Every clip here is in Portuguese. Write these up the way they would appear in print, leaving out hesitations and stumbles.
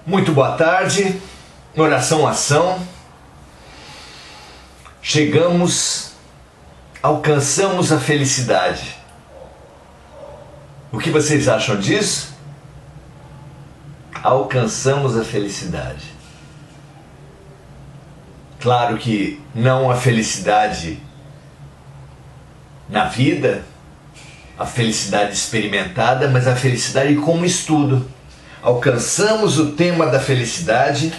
Muito boa tarde, oração ação. Alcançamos a felicidade. O que vocês acham disso? Alcançamos a felicidade. Claro que não a felicidade na vida, a felicidade experimentada, mas a felicidade como estudo. Alcançamos o tema da felicidade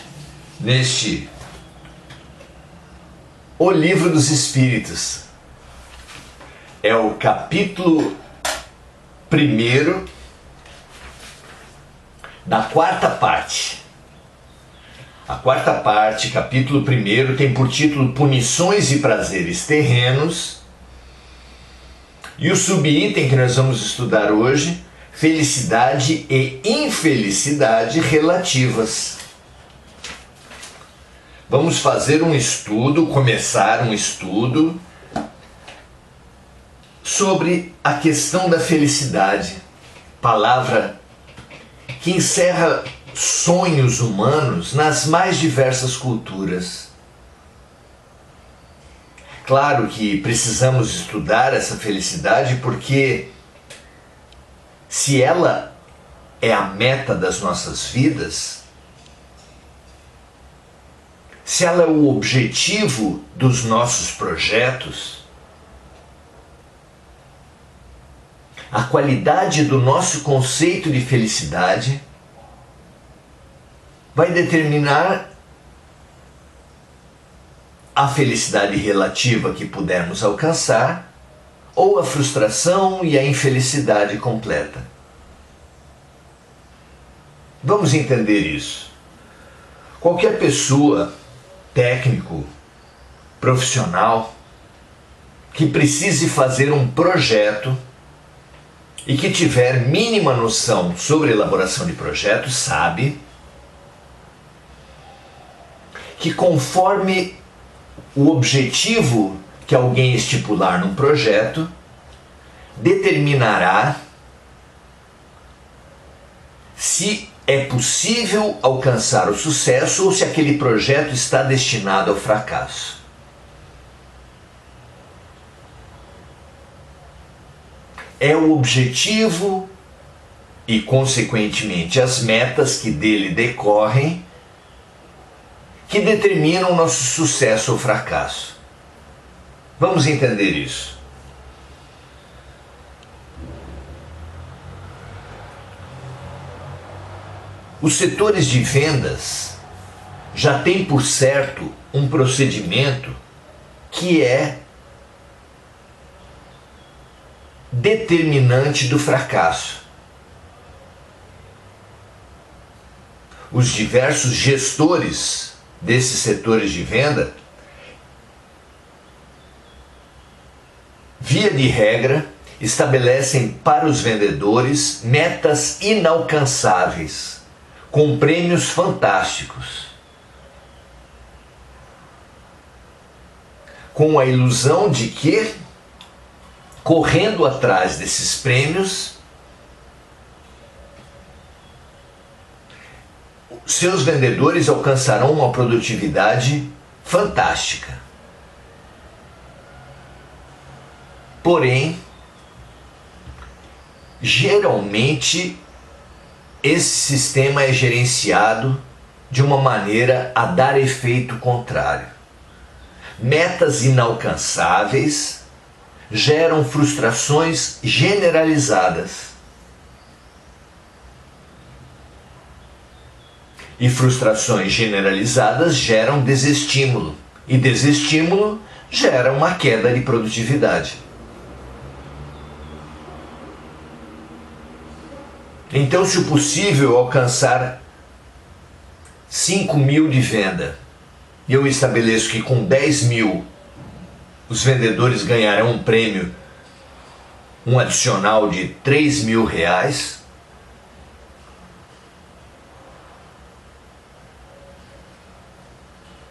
neste O Livro dos Espíritos. É o capítulo 1º da quarta parte. A quarta parte, capítulo 1º, tem por título Punições e Prazeres Terrenos. E o subitem que nós vamos estudar hoje, Felicidade e Infelicidade Relativas. Vamos fazer um estudo, começar um estudo sobre a questão da felicidade, palavra que encerra sonhos humanos nas mais diversas culturas. Claro que precisamos estudar essa felicidade porque se ela é a meta das nossas vidas, se ela é o objetivo dos nossos projetos, a qualidade do nosso conceito de felicidade vai determinar a felicidade relativa que pudermos alcançar ou a frustração e a infelicidade completa. Vamos entender isso. Qualquer pessoa, técnico, profissional, que precise fazer um projeto e que tiver mínima noção sobre elaboração de projetos, sabe que conforme o objetivo que alguém estipular num projeto, determinará se é possível alcançar o sucesso ou se aquele projeto está destinado ao fracasso. É o objetivo e, consequentemente, as metas que dele decorrem que determinam o nosso sucesso ou fracasso. Vamos entender isso. Os setores de vendas já têm por certo um procedimento que é determinante do fracasso. Os diversos gestores desses setores de venda, via de regra, estabelecem para os vendedores metas inalcançáveis, com prêmios fantásticos, com a ilusão de que, correndo atrás desses prêmios, seus vendedores alcançarão uma produtividade fantástica. Porém, geralmente, esse sistema é gerenciado de uma maneira a dar efeito contrário. Metas inalcançáveis geram frustrações generalizadas. E frustrações generalizadas geram desestímulo. E desestímulo gera uma queda de produtividade. Então, se o possível alcançar 5.000 de venda, e eu estabeleço que com 10.000 os vendedores ganharão um prêmio, um adicional de R$3.000,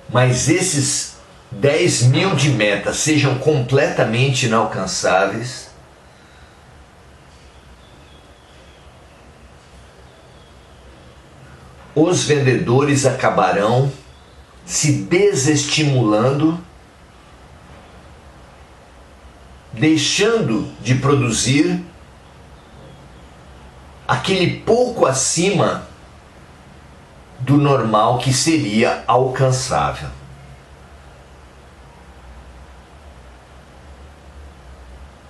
mas esses 10.000 de meta sejam completamente inalcançáveis, os vendedores acabarão se desestimulando, deixando de produzir aquele pouco acima do normal que seria alcançável.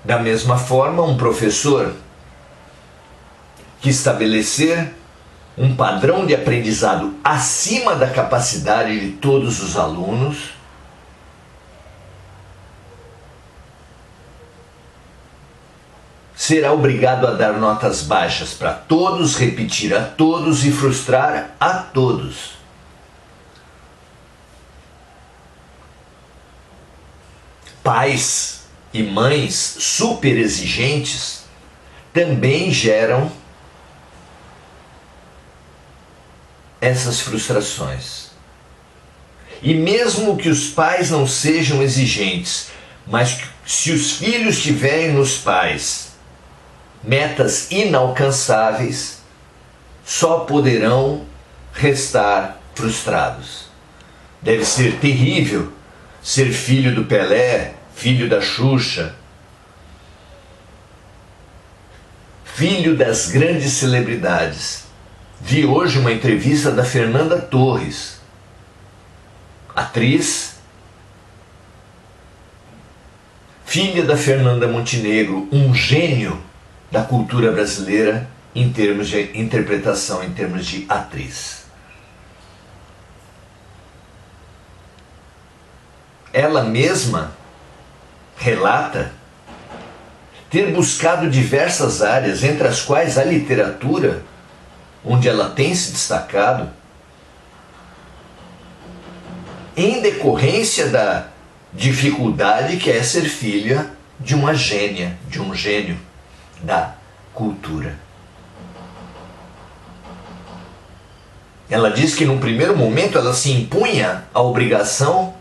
Da mesma forma, um professor que estabelecer um padrão de aprendizado acima da capacidade de todos os alunos será obrigado a dar notas baixas para todos, repetir a todos e frustrar a todos. Pais e mães super exigentes também geram essas frustrações. E mesmo que os pais não sejam exigentes, mas se os filhos tiverem nos pais metas inalcançáveis, só poderão restar frustrados. Deve ser terrível ser filho do Pelé, filho da Xuxa, filho das grandes celebridades. Vi hoje uma entrevista da Fernanda Torres, atriz, filha da Fernanda Montenegro, um gênio da cultura brasileira em termos de interpretação, em termos de atriz. Ela mesma relata ter buscado diversas áreas, entre as quais a literatura, onde ela tem se destacado, em decorrência da dificuldade que é ser filha de uma gênia, de um gênio da cultura. Ela diz que num primeiro momento ela se impunha a obrigação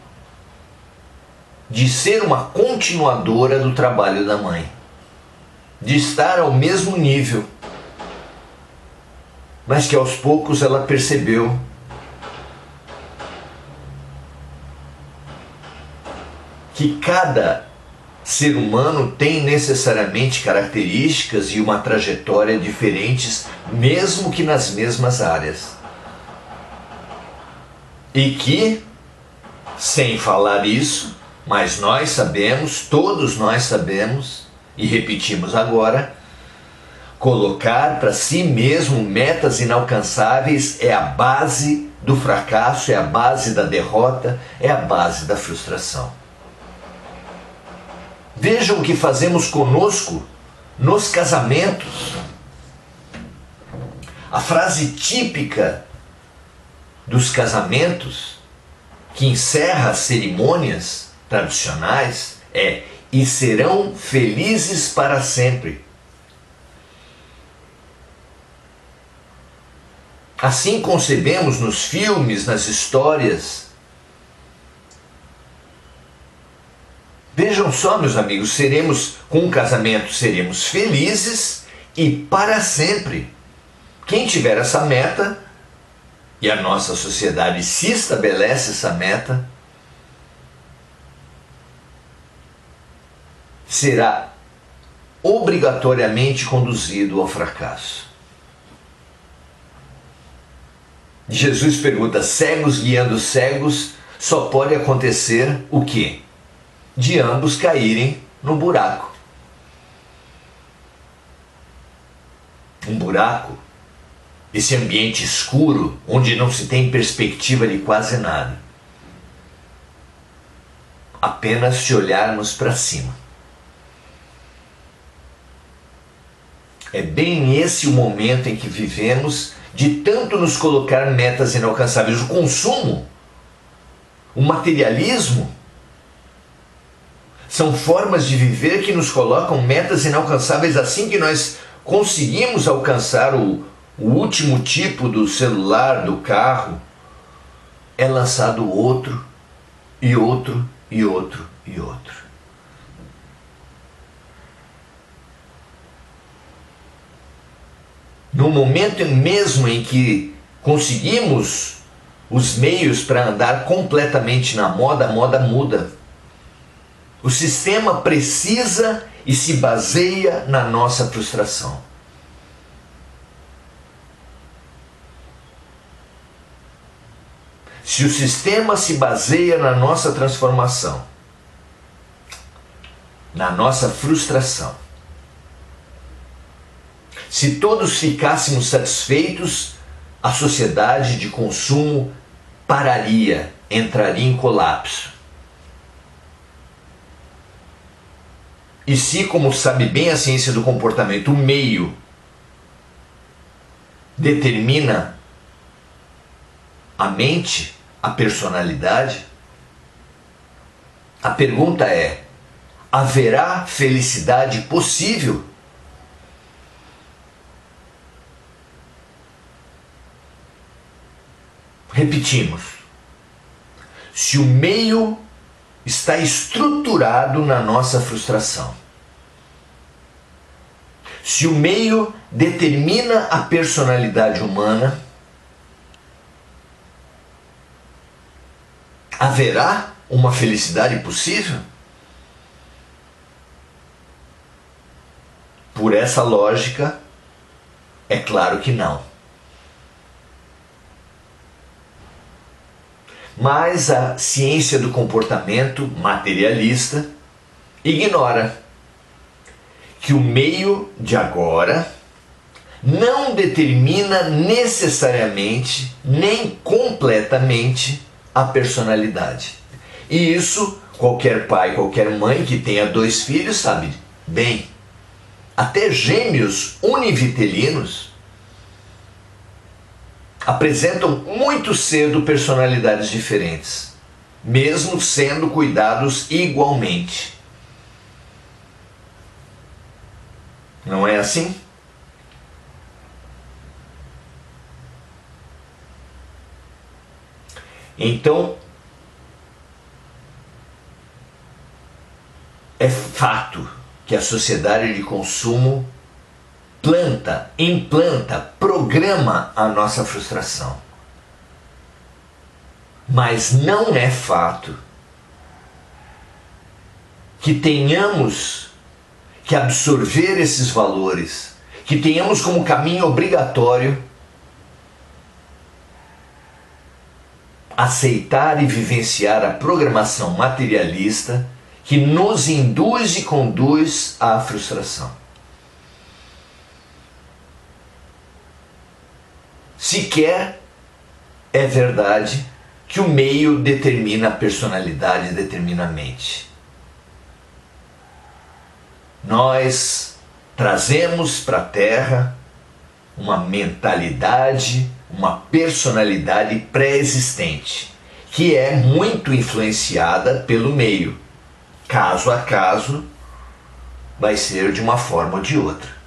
de ser uma continuadora do trabalho da mãe, de estar ao mesmo nível, mas que aos poucos ela percebeu que cada ser humano tem necessariamente características e uma trajetória diferentes, mesmo que nas mesmas áreas. E que, sem falar isso, mas nós sabemos, todos nós sabemos, e repetimos agora, colocar para si mesmo metas inalcançáveis é a base do fracasso, é a base da derrota, é a base da frustração. Vejam o que fazemos conosco nos casamentos. A frase típica dos casamentos, que encerra as cerimônias tradicionais, é: e serão felizes para sempre. Assim concebemos nos filmes, nas histórias. Vejam só, meus amigos, com o casamento seremos felizes e para sempre. Quem tiver essa meta, e a nossa sociedade se estabelece essa meta, será obrigatoriamente conduzido ao fracasso. Jesus pergunta: cegos guiando cegos, só pode acontecer o quê? De ambos caírem no buraco. Um buraco, esse ambiente escuro, onde não se tem perspectiva de quase nada. Apenas se olharmos para cima. É bem esse o momento em que vivemos, de tanto nos colocar metas inalcançáveis. O consumo, o materialismo, são formas de viver que nos colocam metas inalcançáveis. Assim que nós conseguimos alcançar o último tipo do celular, do carro, é lançado outro, e outro, e outro, e outro. No momento mesmo em que conseguimos os meios para andar completamente na moda, a moda muda. O sistema precisa e se baseia na nossa frustração. Se o sistema se baseia na nossa transformação, na nossa frustração, se todos ficássemos satisfeitos, a sociedade de consumo pararia, entraria em colapso. E se, como sabe bem a ciência do comportamento, o meio determina a mente, a personalidade, a pergunta é: haverá felicidade possível? Repetimos. Se o meio está estruturado na nossa frustração, se o meio determina a personalidade humana, haverá uma felicidade possível? Por essa lógica, é claro que não. Mas a ciência do comportamento materialista ignora que o meio de agora não determina necessariamente nem completamente a personalidade. E isso qualquer pai, qualquer mãe que tenha 2 filhos sabe bem. Até gêmeos univitelinos apresentam muito cedo personalidades diferentes, mesmo sendo cuidados igualmente. Não é assim? Então, é fato que a sociedade de consumo implanta, programa a nossa frustração. Mas não é fato que tenhamos que absorver esses valores, que tenhamos como caminho obrigatório aceitar e vivenciar a programação materialista que nos induz e conduz à frustração. Sequer é verdade que o meio determina a personalidade, determina a mente. Nós trazemos para a Terra uma mentalidade, uma personalidade pré-existente, que é muito influenciada pelo meio. Caso a caso, vai ser de uma forma ou de outra.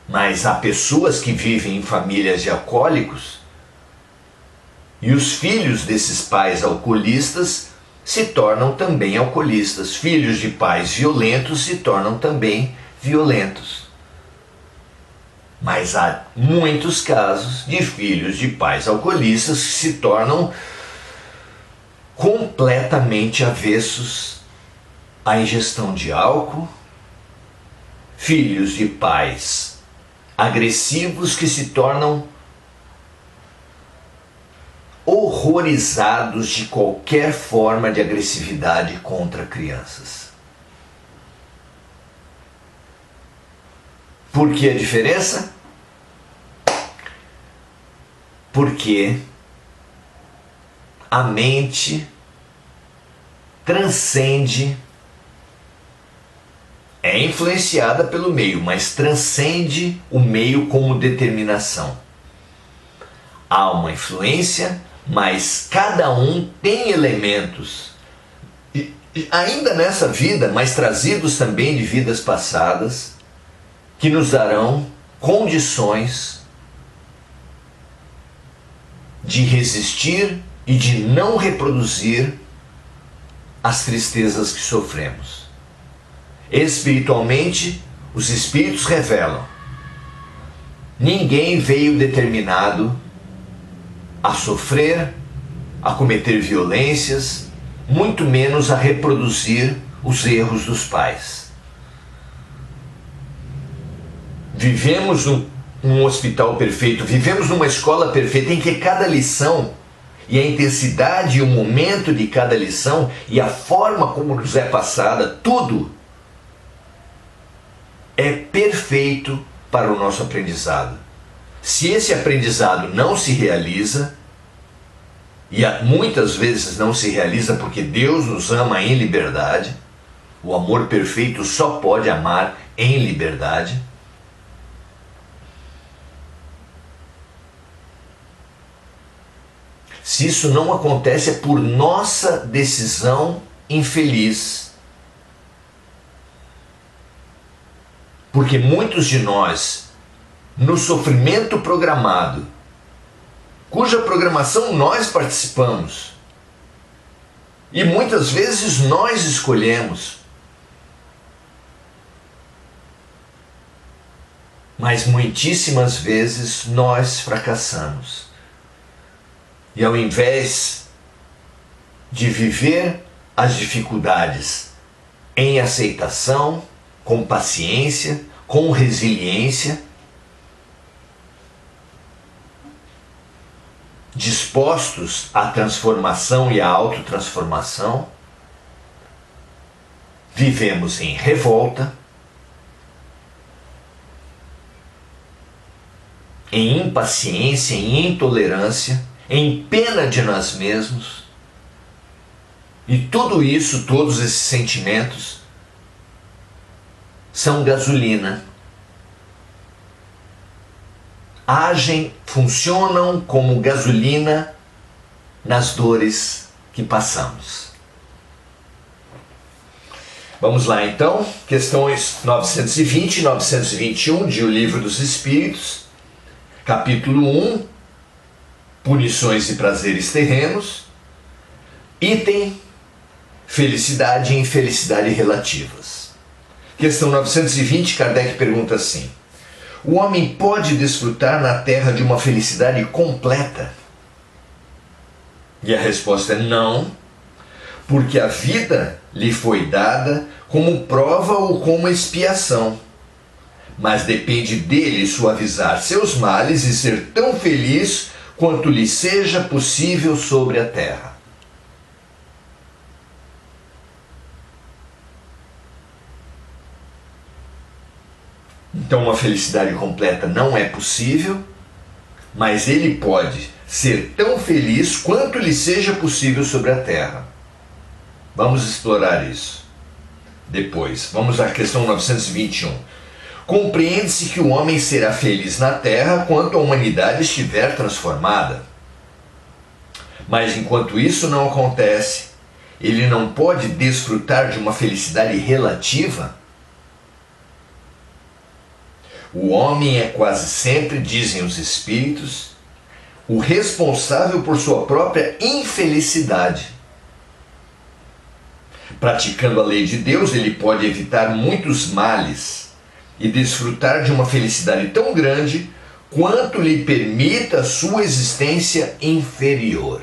Mas há pessoas que vivem em famílias de alcoólicos e os filhos desses pais alcoolistas se tornam também alcoolistas. Filhos de pais violentos se tornam também violentos. Mas há muitos casos de filhos de pais alcoolistas que se tornam completamente avessos à ingestão de álcool, filhos de pais agressivos que se tornam horrorizados de qualquer forma de agressividade contra crianças. Por que a diferença? Porque a mente transcende, é influenciada pelo meio, mas transcende o meio como determinação. Há uma influência, mas cada um tem elementos, ainda nessa vida, mas trazidos também de vidas passadas, que nos darão condições de resistir e de não reproduzir as tristezas que sofremos. Espiritualmente, os espíritos revelam Ninguém veio determinado a sofrer, a cometer violências, muito menos a reproduzir os erros dos pais. Vivemos num hospital perfeito, vivemos numa escola perfeita em que cada lição e a intensidade e o momento de cada lição e a forma como nos é passada, tudo é perfeito para o nosso aprendizado. Se esse aprendizado não se realiza, e muitas vezes não se realiza porque Deus nos ama em liberdade, o amor perfeito só pode amar em liberdade. Se isso não acontece, é por nossa decisão infeliz. Porque muitos de nós, no sofrimento programado, cuja programação nós participamos, e muitas vezes nós escolhemos, mas muitíssimas vezes nós fracassamos. E ao invés de viver as dificuldades em aceitação, com paciência, com resiliência, dispostos à transformação e à autotransformação, vivemos em revolta, em impaciência, em intolerância, em pena de nós mesmos. E tudo isso, todos esses sentimentos, são gasolina. Agem, funcionam como gasolina nas dores que passamos. Vamos lá então, questões 920 e 921 de O Livro dos Espíritos, capítulo 1, Punições e Prazeres Terrenos, item Felicidade e Infelicidade Relativas. Questão 920, Kardec pergunta assim: o homem pode desfrutar na Terra de uma felicidade completa? E a resposta é não, porque a vida lhe foi dada como prova ou como expiação. Mas depende dele suavizar seus males e ser tão feliz quanto lhe seja possível sobre a Terra. Então uma felicidade completa não é possível, mas ele pode ser tão feliz quanto lhe seja possível sobre a Terra. Vamos explorar isso depois. Vamos à questão 921. Compreende-se que o homem será feliz na Terra quanto a humanidade estiver transformada. Mas enquanto isso não acontece, ele não pode desfrutar de uma felicidade relativa? O homem é quase sempre, dizem os espíritos, o responsável por sua própria infelicidade. Praticando a lei de Deus, ele pode evitar muitos males e desfrutar de uma felicidade tão grande quanto lhe permita a sua existência inferior.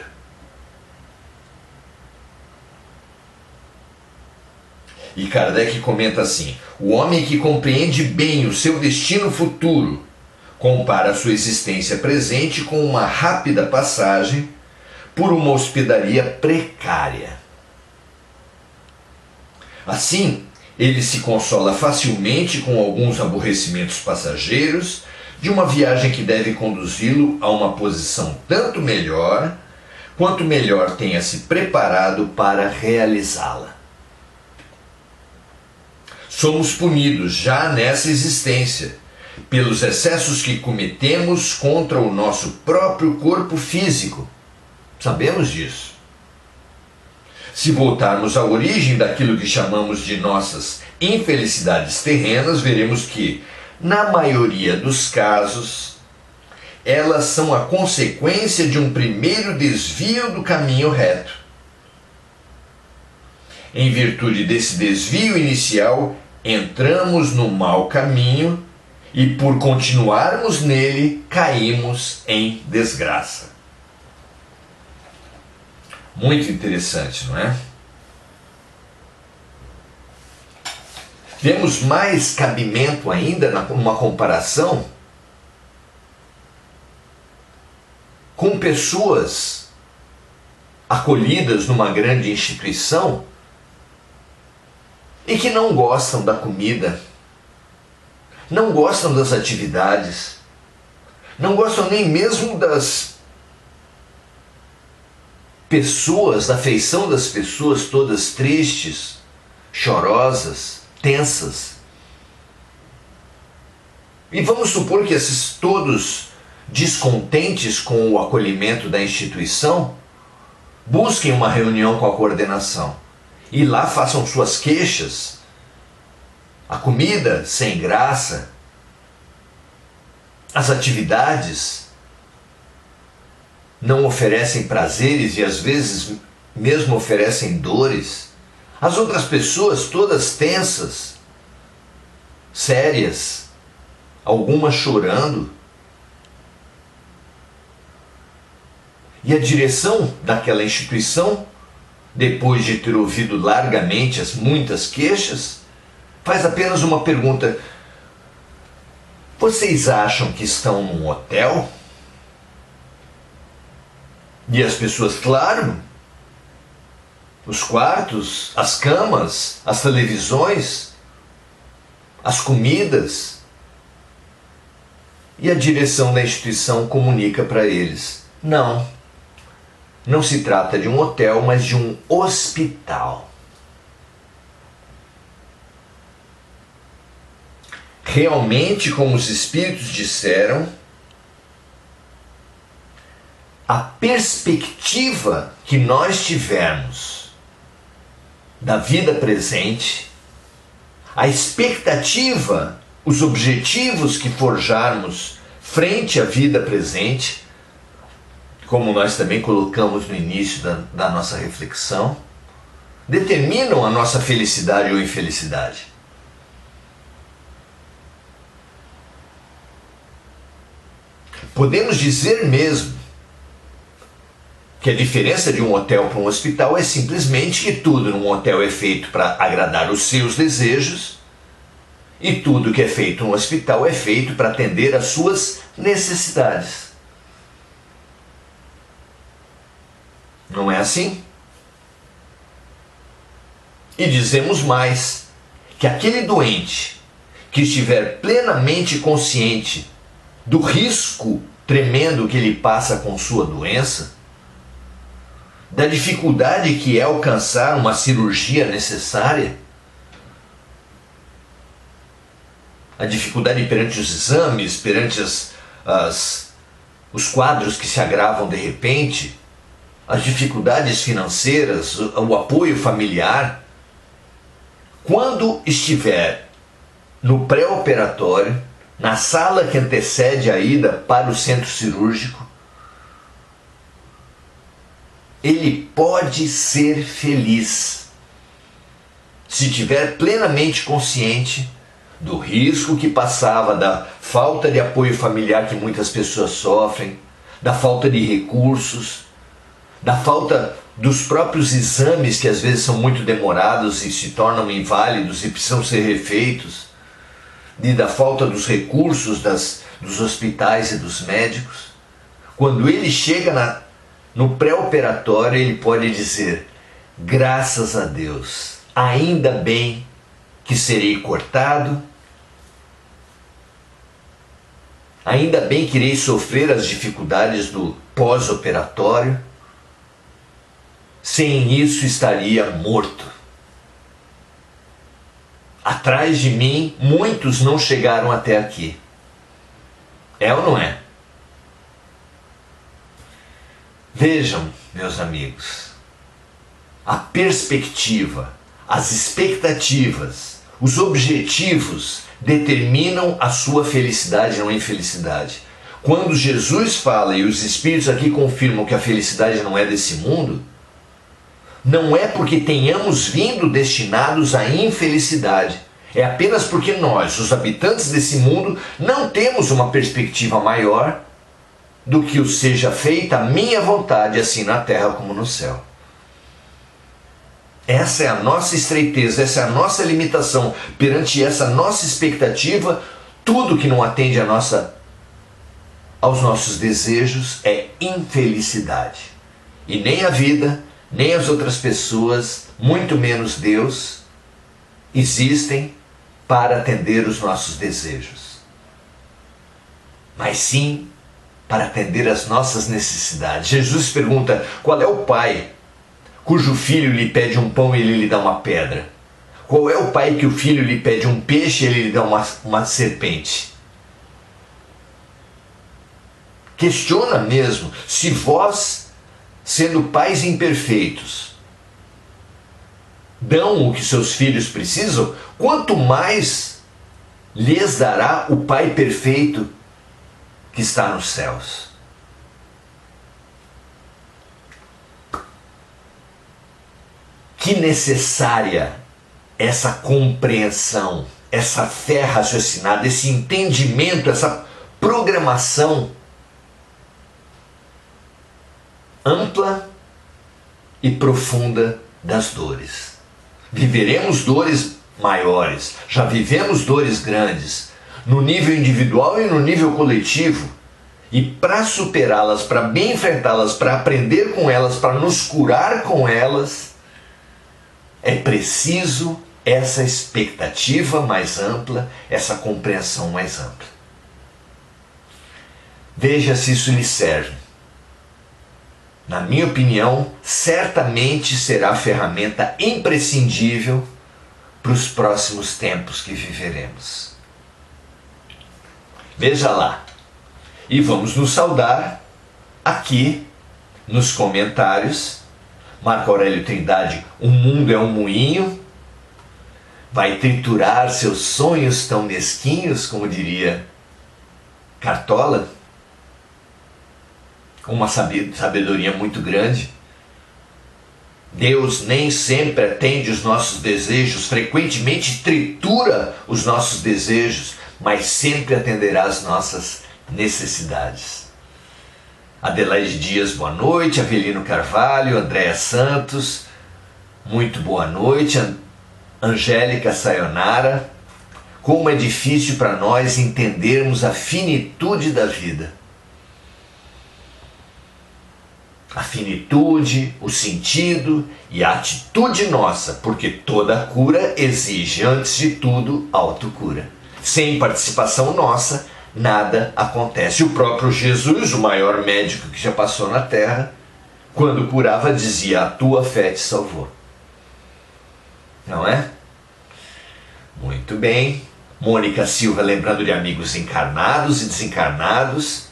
E Kardec comenta assim: o homem que compreende bem o seu destino futuro compara a sua existência presente com uma rápida passagem por uma hospedaria precária. Assim, ele se consola facilmente com alguns aborrecimentos passageiros de uma viagem que deve conduzi-lo a uma posição tanto melhor, quanto melhor tenha se preparado para realizá-la. Somos punidos já nessa existência pelos excessos que cometemos contra o nosso próprio corpo físico. Sabemos disso. Se voltarmos à origem daquilo que chamamos de nossas infelicidades terrenas, veremos que, na maioria dos casos, elas são a consequência de um primeiro desvio do caminho reto. Em virtude desse desvio inicial, entramos no mau caminho e por continuarmos nele, caímos em desgraça. Muito interessante, não é? Temos mais cabimento ainda numa comparação com pessoas acolhidas numa grande instituição e que não gostam da comida, não gostam das atividades, não gostam nem mesmo das pessoas, da feição das pessoas todas tristes, chorosas, tensas. E vamos supor que esses todos descontentes com o acolhimento da instituição busquem uma reunião com a coordenação e lá façam suas queixas. A comida sem graça, as atividades não oferecem prazeres e às vezes mesmo oferecem dores. As outras pessoas todas tensas, sérias, algumas chorando. E a direção daquela instituição, depois de ter ouvido largamente as muitas queixas, faz apenas uma pergunta: vocês acham que estão num hotel? E as pessoas, claro, os quartos, as camas, as televisões, as comidas. E a direção da instituição comunica para eles: não se trata de um hotel, mas de um hospital. Realmente, como os espíritos disseram, a perspectiva que nós tivermos da vida presente, a expectativa, os objetivos que forjarmos frente à vida presente, como nós também colocamos no início da nossa reflexão, determinam a nossa felicidade ou infelicidade. Podemos dizer mesmo que a diferença de um hotel para um hospital é simplesmente que tudo num hotel é feito para agradar os seus desejos e tudo que é feito no hospital é feito para atender às suas necessidades. Não é assim? E dizemos mais, que aquele doente que estiver plenamente consciente do risco tremendo que ele passa com sua doença, da dificuldade que é alcançar uma cirurgia necessária, a dificuldade perante os exames, perante os quadros que se agravam de repente, as dificuldades financeiras, o apoio familiar, quando estiver no pré-operatório, na sala que antecede a ida para o centro cirúrgico, ele pode ser feliz se estiver plenamente consciente do risco que passava, da falta de apoio familiar que muitas pessoas sofrem, da falta de recursos, da falta dos próprios exames que às vezes são muito demorados e se tornam inválidos e precisam ser refeitos, e da falta dos recursos dos hospitais e dos médicos. Quando ele chega no pré-operatório, ele pode dizer: graças a Deus, ainda bem que serei cortado, ainda bem que irei sofrer as dificuldades do pós-operatório, sem isso estaria morto. Atrás de mim, muitos não chegaram até aqui. É ou não é? Vejam, meus amigos, a perspectiva, as expectativas, os objetivos determinam a sua felicidade ou infelicidade. Quando Jesus fala, e os Espíritos aqui confirmam que a felicidade não é desse mundo, não é porque tenhamos vindo destinados à infelicidade, É apenas porque nós, os habitantes desse mundo, não temos uma perspectiva maior do que o seja feita a minha vontade, assim na terra como no céu. Essa é a nossa estreiteza, essa é a nossa limitação. Perante essa nossa expectativa, tudo que não atende aos nossos desejos é infelicidade. E nem a vida, nem as outras pessoas, muito menos Deus, existem para atender os nossos desejos, mas sim para atender as nossas necessidades. Jesus pergunta: qual é o pai cujo filho lhe pede um pão e ele lhe dá uma pedra? Qual é o pai que o filho lhe pede um peixe e ele lhe dá uma serpente? Questiona mesmo, se vós, sendo pais imperfeitos, dão o que seus filhos precisam, quanto mais lhes dará o Pai perfeito que está nos céus. Que necessária essa compreensão, essa fé raciocinada, esse entendimento, essa programação ampla e profunda das dores. Viveremos dores maiores, já vivemos dores grandes, no nível individual e no nível coletivo. E para superá-las, para bem enfrentá-las, para aprender com elas, para nos curar com elas, é preciso essa expectativa mais ampla, essa compreensão mais ampla. Veja se isso lhe serve. Na minha opinião, certamente será a ferramenta imprescindível para os próximos tempos que viveremos. Veja lá. E vamos nos saudar aqui nos comentários. Marco Aurélio Trindade: o mundo é um moinho, vai triturar seus sonhos tão mesquinhos, como diria Cartola. Uma sabedoria muito grande. Deus nem sempre atende os nossos desejos, frequentemente tritura os nossos desejos, mas sempre atenderá às nossas necessidades. Adelaide Dias, boa noite. Avelino Carvalho, Andréa Santos, muito boa noite. Angélica Sayonara: como é difícil para nós entendermos a finitude da vida. A finitude, o sentido e a atitude nossa, porque toda cura exige, antes de tudo, autocura. Sem participação nossa, nada acontece. O próprio Jesus, o maior médico que já passou na Terra, quando curava, dizia: a tua fé te salvou. Não é? Muito bem. Mônica Silva, lembrando de amigos encarnados e desencarnados,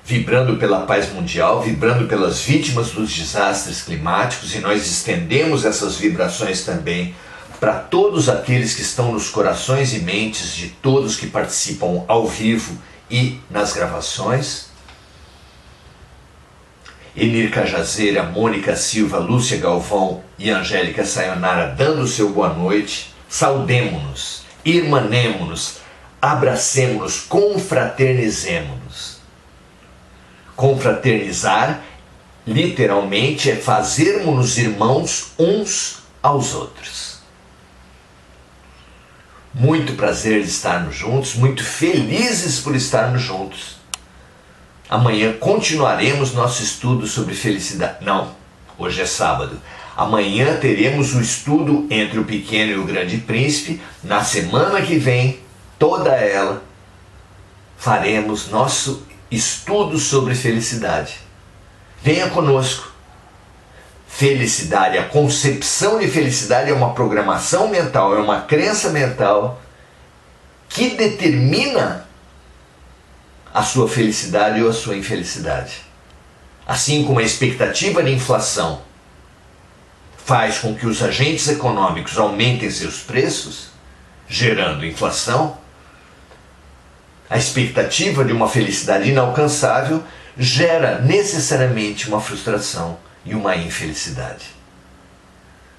vibrando pela paz mundial, vibrando pelas vítimas dos desastres climáticos, e nós estendemos essas vibrações também para todos aqueles que estão nos corações e mentes de todos que participam ao vivo e nas gravações. Enir Cajazeira, Mônica Silva, Lúcia Galvão e Angélica Sayonara dando o seu boa noite. Saudemo-nos, irmanemo-nos, abracemo-nos, confraternizemo-nos. Confraternizar, literalmente, é fazermos-nos irmãos uns aos outros. Muito prazer de estarmos juntos, muito felizes por estarmos juntos. Amanhã continuaremos nosso estudo sobre felicidade. Não, hoje é sábado. Amanhã teremos o estudo entre o Pequeno e o Grande Príncipe. Na semana que vem, toda ela, faremos nosso estudo sobre felicidade. Venha conosco. Felicidade, a concepção de felicidade é uma programação mental, é uma crença mental que determina a sua felicidade ou a sua infelicidade. Assim como a expectativa de inflação faz com que os agentes econômicos aumentem seus preços, gerando inflação, a expectativa de uma felicidade inalcançável gera necessariamente uma frustração e uma infelicidade.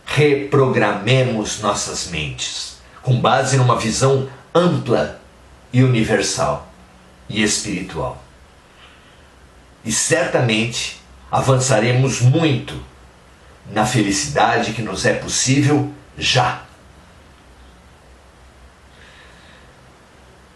Reprogramemos nossas mentes. com base numa visão ampla e universal e espiritual. E certamente avançaremos muito na felicidade que nos é possível já.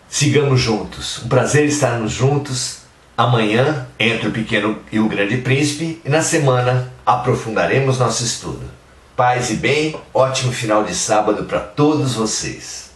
Sigamos juntos. Um prazer estarmos juntos. Amanhã, entre o Pequeno e o Grande Príncipe, e na semana aprofundaremos nosso estudo. Paz e bem, ótimo final de sábado para todos vocês.